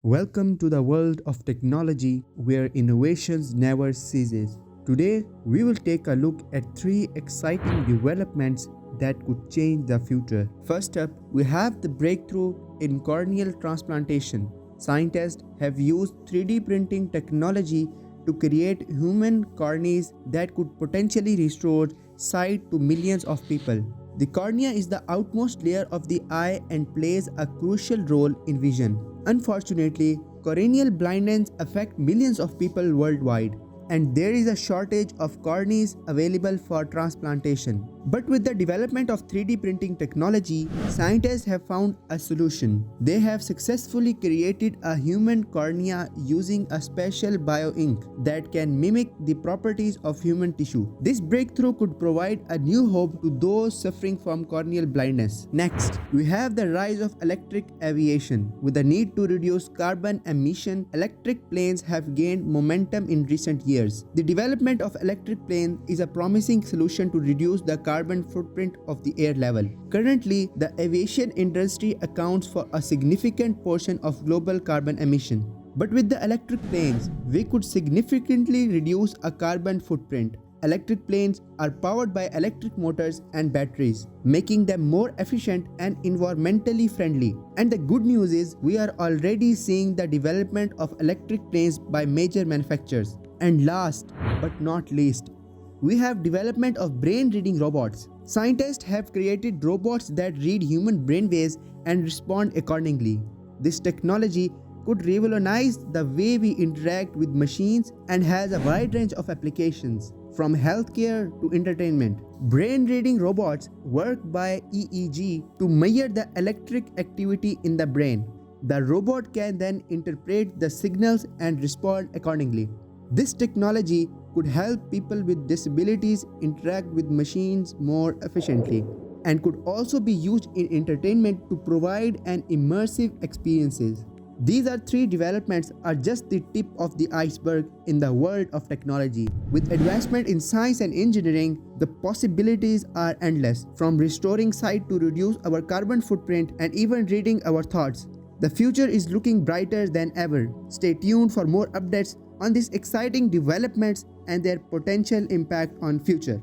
Welcome to the world of technology where innovations never ceases. Today, we will take a look at three exciting developments that could change the future. First up, we have the breakthrough in corneal transplantation. Scientists have used 3D printing technology to create human corneas that could potentially restore sight to millions of people. The cornea is the outmost layer of the eye and plays a crucial role in vision. Unfortunately, corneal blindness affects millions of people worldwide, and there is a shortage of corneas available for transplantation. But with the development of 3D printing technology, scientists have found a solution. They have successfully created a human cornea using a special bioink that can mimic the properties of human tissue. This breakthrough could provide a new hope to those suffering from corneal blindness. Next, we have the rise of electric aviation. With the need to reduce carbon emission, electric planes have gained momentum in recent years. The development of electric planes is a promising solution to reduce the carbon footprint of the air level. Currently, the aviation industry accounts for a significant portion of global carbon emission. But with the electric planes, we could significantly reduce a carbon footprint. Electric planes are powered by electric motors and batteries, making them more efficient and environmentally friendly. And the good news is, we are already seeing the development of electric planes by major manufacturers. And last but not least, we have development of brain reading robots. Scientists have created robots that read human brainwaves and respond accordingly. This technology could revolutionize the way we interact with machines and has a wide range of applications, from healthcare to entertainment. Brain reading robots work by EEG to measure the electric activity in the brain. The robot can then interpret the signals and respond accordingly. This technology could help people with disabilities interact with machines more efficiently, and could also be used in entertainment to provide an immersive experiences. These three developments are just the tip of the iceberg in the world of technology. With advancement in science and engineering, the possibilities are endless, from restoring sight to reduce our carbon footprint and even reading our thoughts. The future is looking brighter than ever. Stay tuned for more updates on these exciting developments and their potential impact on future.